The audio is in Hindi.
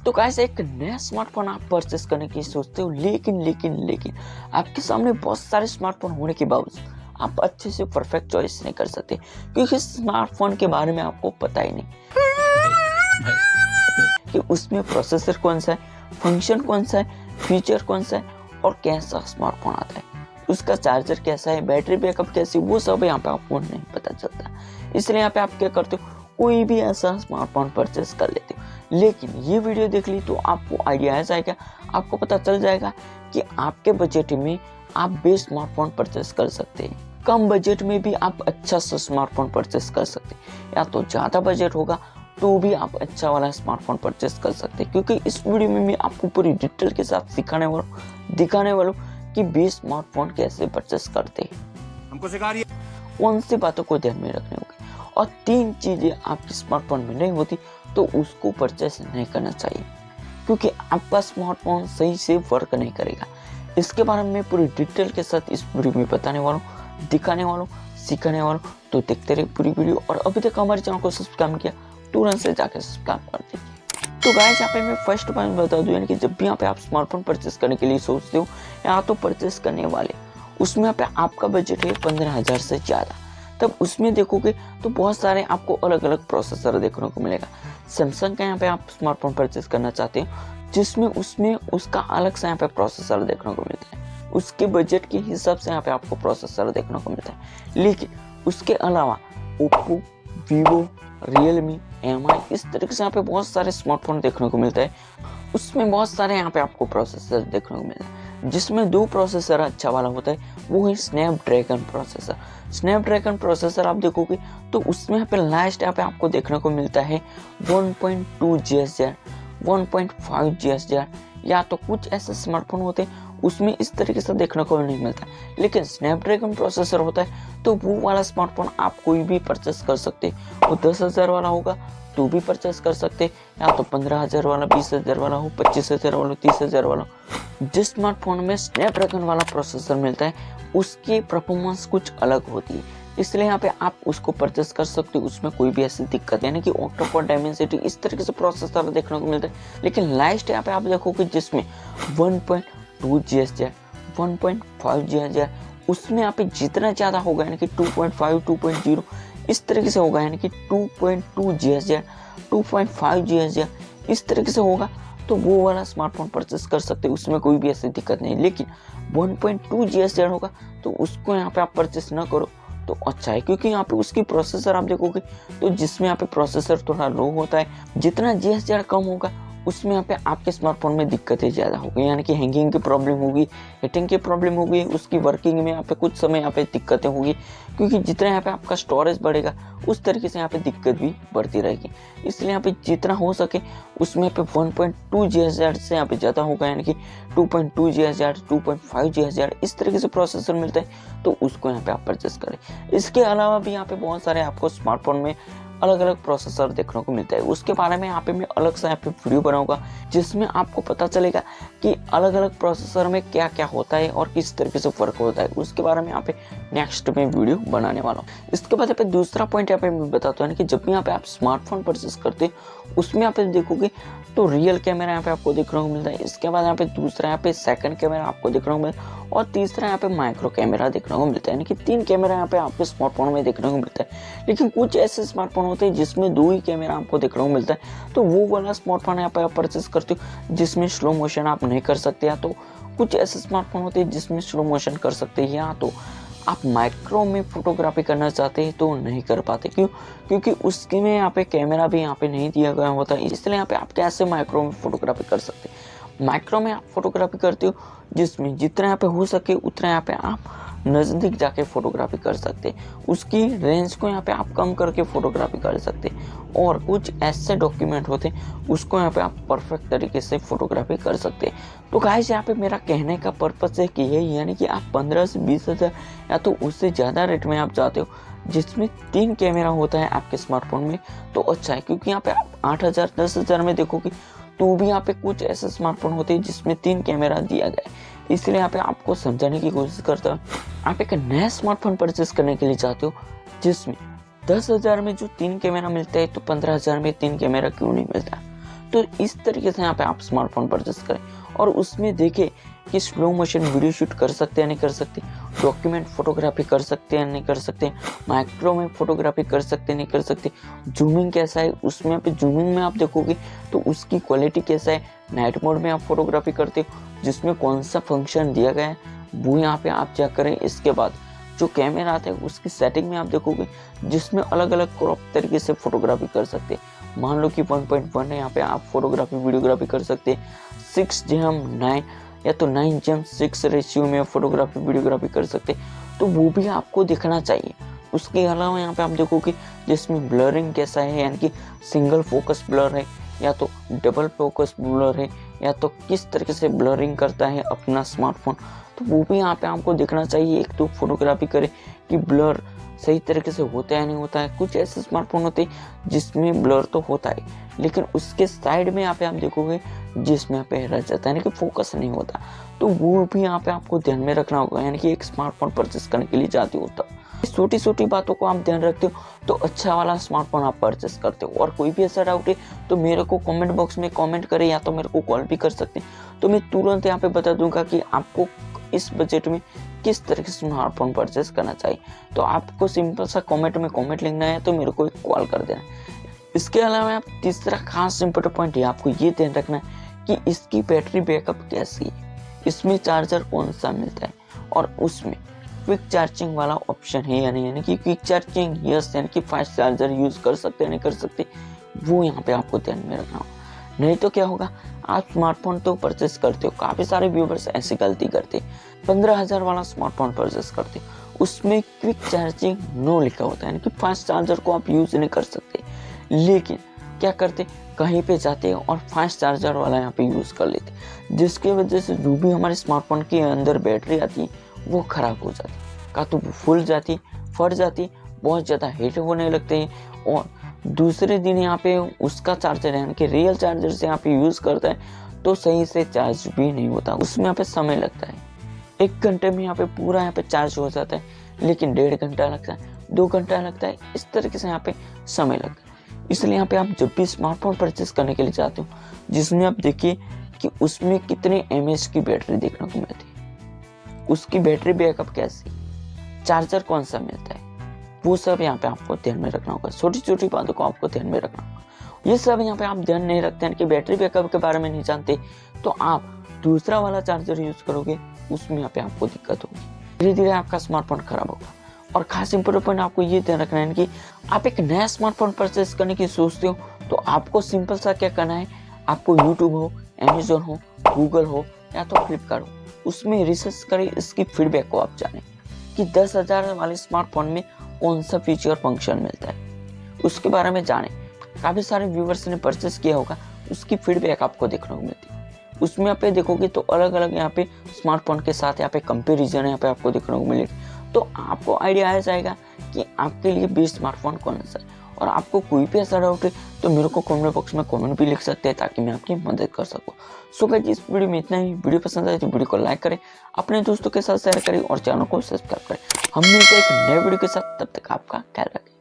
तो गाइस एक नया स्मार्टफोन आप परचेस करने की सोचते हो, लेकिन आपके सामने बहुत सारे स्मार्टफोन होने के बावजूद आप अच्छे से परफेक्ट चॉइस नहीं कर सकते, क्योंकि स्मार्टफोन के बारे में आपको पता ही नहीं कि उसमें प्रोसेसर कौन सा है, फंक्शन कौन सा है, फीचर कौन सा है और कैसा स्मार्टफोन आता है, उसका चार्जर कैसा है, बैटरी बैकअप कैसी, वो सब यहाँ पे आपको नहीं पता चलता। इसलिए यहाँ पे आप क्या करते हो, कोई भी ऐसा स्मार्टफोन परचेस कर लेते हो। लेकिन ये वीडियो देख ली तो आपको आइडिया आ जाएगा, आपको पता चल जाएगा कि आपके बजट में आप बेस्ट स्मार्टफोन परचेस कर सकते हैं। कम बजट में भी आप अच्छा सा स्मार्टफोन परचेस कर सकते हैं, या तो ज़्यादा बजट होगा तो भी आप अच्छा वाला स्मार्टफोन परचेस कर सकते हैं। क्योंकि इस वीडियो में मैं आपको पूरी डिटेल के साथ दिखाने वाला हूँ कि बेस्ट स्मार्टफोन कैसे परचेस करते हैं, हमको सिखा रही है। कौन सी बातों को ध्यान में रखने होगी, और 3 चीजें आपके स्मार्टफोन में नहीं होती तो उसको परचेस नहीं करना चाहिए, क्योंकि आपका स्मार्टफोन सही से वर्क नहीं करेगा। इसके बारे में पूरी डिटेल के साथ इस वीडियो में बताने वाला हूँ, दिखाने वाला हूँ, सिखाने वाला हूँ। तो देखते रहिए पूरी वीडियो, और अभी तक हमारे चैनल को सब्सक्राइब किया तुरंत से जाकर सब्सक्राइब कर दीजिए। तो गाइस यहाँ पे मैं फर्स्ट पॉइंट बता दूं, यानी कि जब भी यहाँ पे आप स्मार्टफोन परचेस करने के लिए सोचते हो या तो परचेस करने वाले, उसमें यहाँ पे आपका बजट है 15,000 से ज़्यादा, तब उसमें देखोगे तो बहुत सारे आपको अलग अलग प्रोसेसर देखने को मिलेगा। सैमसंग का यहाँ पे आप स्मार्टफोन परचेस करना चाहते हो, जिसमें उसमें उसका अलग से यहाँ पे प्रोसेसर देखने को मिलता है, उसके बजट के हिसाब से यहाँ पे आपको प्रोसेसर देखने को मिलता है। लेकिन उसके अलावा ओप्पो, वीवो, रियलमी, एमआई, इस तरीके से यहाँ पे बहुत सारे स्मार्टफोन देखने को मिलता है। उसमें बहुत सारे यहाँ पे आपको प्रोसेसर देखने को मिलता है, जिसमें 2 प्रोसेसर अच्छा वाला होता है, वो है स्नैपड्रैगन प्रोसेसर। स्नैपड्रैगन प्रोसेसर आप देखोगे तो उसमें यहाँ पे लास्ट यहाँ पे आपको देखने को मिलता है 1.2 GHz, 1.5 GHz, या तो कुछ ऐसे स्मार्टफोन होते हैं उसमें इस तरीके से देखने को नहीं मिलता। लेकिन स्नैपड्रैगन प्रोसेसर होता है तो वो वाला स्मार्टफोन आप कोई भी परचेस कर सकते हैं। वो 10,000 वाला होगा तो भी परचेस कर सकते हैं, या तो 15,000 वाला, 20,000 वाला हो, 25,000 वाला, 30,000 वाला। जिस स्मार्टफोन में स्नैपड्रैगन वाला प्रोसेसर मिलता है उसकी परफॉर्मेंस कुछ अलग होती है, इसलिए यहाँ पे आप उसको परचेस कर सकते हो। उसमें कोई भी ऐसी दिक्कत, यानी कि ऑक्टा-कोर, डायमेंसिटी, इस तरीके से प्रोसेसर देखने को मिलता है। लेकिन लास्ट यहाँ पे आप देखोगे जिसमें 1.2 GHz, 1.5 GHz, उसमें यहाँ पे जितना ज़्यादा होगा, यानी कि 2.5, 2.0 इस तरीके से होगा, यानी कि 2.2 GHz, 2.5 GHz इस तरीके से होगा, तो वो वाला स्मार्टफोन परचेस कर सकते हैं, उसमें कोई भी ऐसी दिक्कत नहीं। लेकिन 1.2 GHz होगा तो उसको यहाँ पे आप परचेस ना करो तो अच्छा है, क्योंकि यहाँ पे उसकी प्रोसेसर आप देखोगे तो जिसमें यहाँ पे प्रोसेसर थोड़ा लो होता है, जितना GHz कम होगा उसमें यहाँ पे आपके स्मार्टफोन में दिक्कतें ज़्यादा होगी, यानी कि हैंगिंग की प्रॉब्लम होगी, हीटिंग की प्रॉब्लम होगी, उसकी वर्किंग में यहाँ पे कुछ समय यहाँ पे दिक्कतें होगी, क्योंकि जितना यहाँ पे आपका स्टोरेज बढ़ेगा उस तरीके से यहाँ पे दिक्कत भी बढ़ती रहेगी। इसलिए यहाँ पे जितना हो सके उसमें यहाँ पे 1.2 GHz से यहाँ पे ज़्यादा होगा, यानी कि 2.2 GHz, 2.5 GHz इस तरीके से प्रोसेसर मिलता है तो उसको यहाँ पे आप परचेस करें। इसके अलावा भी यहाँ पे बहुत सारे आपको स्मार्टफोन में अलग अलग प्रोसेसर देखने को मिलता है, उसके बारे में यहाँ पे मैं अलग से यहाँ पे वीडियो बनाऊंगा, जिसमें आपको पता चलेगा कि अलग अलग प्रोसेसर में क्या क्या होता है और किस तरीके से फर्क होता है। उसके बारे में यहाँ पे नेक्स्ट में वीडियो बनाने वाला हूँ। इसके बाद यहाँ पे दूसरा पॉइंट यहाँ पे मैं बताता हूँ, यानी कि जब भी यहाँ पे आप स्मार्टफोन परचेस करते हैं उसमें यहाँ पे देखोगे तो रियल कैमरा यहाँ पे आपको देखने को मिलता है। इसके बाद यहाँ पे दूसरा यहाँ पे सेकंड कैमरा आपको देखने को मिलता है, और तीसरा यहाँ पे माइक्रो कैमरा देखने को मिलता है, यानी कि 3 कैमरा यहाँ पे आपके स्मार्टफोन में देखने को मिलता है। लेकिन कुछ ऐसे स्मार्टफोन होते हैं जिसमें 2 ही कैमरा आपको देखने को मिलता है, तो वो वाला स्मार्टफोन यहाँ पे आप परचेस करते हो जिसमें स्लो मोशन आप नहीं कर सकते, या तो कुछ ऐसे स्मार्टफोन होते हैं जिसमें स्लो मोशन कर सकते हैं, या तो आप माइक्रो में फोटोग्राफी करना चाहते हैं तो नहीं कर पाते। क्यों? क्योंकि उसके में यहाँ पे कैमरा भी यहाँ पे नहीं दिया गया होता है, इसलिए यहाँ पे आप कैसे माइक्रो में फोटोग्राफी कर सकते हैं। माइक्रो में आप फोटोग्राफी करते हो जिसमें जितना यहाँ पे हो सके उतना यहाँ पे आप नज़दीक जाके फोटोग्राफी कर सकते हैं, उसकी रेंज को यहाँ पे आप कम करके फोटोग्राफी कर सकते हैं, और कुछ ऐसे डॉक्यूमेंट होते हैं उसको यहाँ पे आप परफेक्ट तरीके से फोटोग्राफी कर सकते हैं। तो गाइस यहाँ पे मेरा कहने का पर्पस है कि यही, यानी कि आप 15 से 20,000 या तो उससे ज़्यादा रेट में आप जाते हो जिसमें 3 कैमरा होता है आपके स्मार्टफोन में तो अच्छा है, क्योंकि यहाँ पे आप 8,000 10,000 में देखोगे तो भी यहाँ पे कुछ ऐसे स्मार्टफोन होते हैं जिसमें 3 कैमरा दिया गया है। इसलिए यहाँ पे आपको समझाने की कोशिश करता हूँ। आप एक नया स्मार्टफोन परचेस करने के लिए चाहते हो जिसमें 10,000 में जो 3 कैमरा मिलता है तो 15,000 में 3 कैमरा क्यों नहीं मिलता। तो इस तरीके से यहाँ पे आप स्मार्टफोन परचेस करें और उसमें देखें कि स्लो मोशन वीडियो शूट कर सकते हैं नहीं कर सकते, डॉक्यूमेंट फोटोग्राफी कर सकते हैं नहीं कर सकते, माइक्रो में फोटोग्राफी कर सकते हैं नहीं कर सकते, जूमिंग कैसा है उसमें पे जूमिंग में आप देखोगे तो उसकी क्वालिटी कैसा है, नाइट मोड में आप फोटोग्राफी करते हो जिसमें कौन सा फंक्शन दिया गया है वो यहाँ पे आप चेक करें। इसके बाद जो कैमरा आता है उसकी सेटिंग में आप देखोगे जिसमें अलग अलग क्रॉप तरीके से फोटोग्राफी कर सकते हैं। मान लो कि 1.1 है, यहाँ पे आप फोटोग्राफी वीडियोग्राफी कर सकते हैं। 6:9 या तो 9:6 रेशियो में फोटोग्राफी वीडियोग्राफी कर सकते हैं, तो वो भी आपको देखना चाहिए। उसके अलावा यहाँ पे आप देखोगे जिसमें ब्लरिंग कैसा है, यानी कि सिंगल फोकस ब्लर है या तो डबल फोकस ब्लर है या तो किस तरीके से ब्लरिंग करता है अपना स्मार्टफोन, तो वो भी यहाँ पे आपको देखना चाहिए। एक तो फोटोग्राफी करे कि ब्लर सही तरीके से होता है नहीं होता है। कुछ ऐसे स्मार्टफोन होते हैं जिसमें ब्लर तो होता है लेकिन उसके साइड में यहाँ पे आप देखोगे जिसमें यहाँ पे रह जाता है, यानी कि फोकस नहीं होता, तो वो भी यहाँ पे आपको ध्यान में रखना होगा। यानी कि एक स्मार्टफोन परचेस करने के लिए जाते हो तब छोटी छोटी बातों को आप ध्यान रखते हो तो अच्छा वाला स्मार्टफोन आप परचेस करते हो। और कोई भी ऐसा डाउट है तो मेरे को कमेंट बॉक्स में कमेंट करें या तो मेरे को कॉल भी कर सकते हैं, तो मैं तुरंत यहाँ पे बता दूंगा कि आपको इस बजट में किस तरह से स्मार्टफोन परचेस करना चाहिए। तो आपको सिंपल सा कमेंट में कमेंट लिखना है तो मेरे को एक कॉल कर देना। इसके अलावा आप तीसरा खास इंपॉर्टेंट पॉइंट है, आपको ये ध्यान रखना है कि इसकी बैटरी बैकअप कैसी है, इसमें चार्जर कौन सा मिलता है और उसमें क्विक चार्जिंग वाला ऑप्शन है या नहीं, यानी कि क्विक चार्जिंग यस, यानी कि फास्ट चार्जर यूज कर सकते हैं नहीं कर सकते, वो यहाँ पे आपको ध्यान में रखना होगा। नहीं तो क्या होगा, आप स्मार्टफोन तो परचेस करते हो, काफी सारे व्यूवर्स ऐसी गलती करते हैं, 15,000 वाला स्मार्टफोन परचेस करते उसमें क्विक चार्जिंग नो लिखा होता है, यानी कि फास्ट चार्जर को आप यूज नहीं कर सकते, लेकिन क्या करते कहीं पे जाते हैं और फास्ट चार्जर वाला यहाँ पे यूज कर लेते, जिसकी वजह से जो भी हमारे स्मार्टफोन के अंदर बैटरी आती है वो खराब हो जाती, का तो फूल जाती, फट जाती, बहुत ज़्यादा हीट होने लगते हैं और दूसरे दिन यहाँ पे उसका चार्जर यानी कि रियल चार्जर से यहाँ पे यूज़ करता है तो सही से चार्ज भी नहीं होता, उसमें यहाँ पे समय लगता है। 1 घंटे में यहाँ पे पूरा यहाँ पे चार्ज हो जाता है, लेकिन 1.5 घंटा लगता है, 2 घंटा लगता है, इस तरीके से यहाँ पे समय लगता है। इसलिए यहाँ पे आप जब भी स्मार्टफोन परचेस करने के लिए जाते हो जिसमें आप देखिए कि उसमें कितने mAh की बैटरी देखने को मिलती है, उसकी बैटरी बैकअप कैसी, चार्जर कौन सा मिलता है, वो सब यहाँ पे आपको ध्यान में रखना होगा। छोटी छोटी बातों को आपको ध्यान में रखना होगा। ये सब यहाँ पे आप ध्यान नहीं रखते हैं कि बैटरी बैकअप के बारे में नहीं जानते, तो आप दूसरा वाला चार्जर यूज करोगे, उसमें यहाँ पे आपको दिक्कत होगी, धीरे धीरे आपका स्मार्टफोन खराब होगा। और खास इंपॉर्टेंट पॉइंट आपको ये ध्यान रखना है कि आप एक नया स्मार्टफोन परचेस करने की सोचते हो तो आपको सिंपल सा क्या करना है, आपको यूट्यूब हो, अमेजोन हो, गूगल हो या तो फ्लिपकार्ट हो, उसमें रिसर्च करें, इसकी फीडबैक को आप जानें कि 10,000 वाले स्मार्टफोन में कौन सा फीचर फंक्शन मिलता है, उसके बारे में जानें। काफ़ी सारे व्यूवर्स ने परचेस किया होगा, उसकी फीडबैक आपको देखने को मिलती है। उसमें आप देखोगे तो अलग अलग यहाँ पे स्मार्टफोन के साथ यहाँ पे कंपेरिजन यहाँ पे आपको देखने को मिलेगी, तो आपको आइडिया आ जाएगा कि आपके लिए बेस्ट स्मार्टफोन कौन सा है। और आपको कोई भी ऐसा डाउट है तो मेरे को कमेंट बॉक्स में कमेंट भी लिख सकते हैं ताकि मैं आपकी मदद कर सकूँ। सो गाइस, इस वीडियो में इतना ही। वीडियो पसंद आए तो वीडियो को लाइक करें, अपने दोस्तों के साथ शेयर करें और चैनल को सब्सक्राइब करें। हम मिलते हैं एक नए वीडियो के साथ, तब तक आपका ख्याल रखें।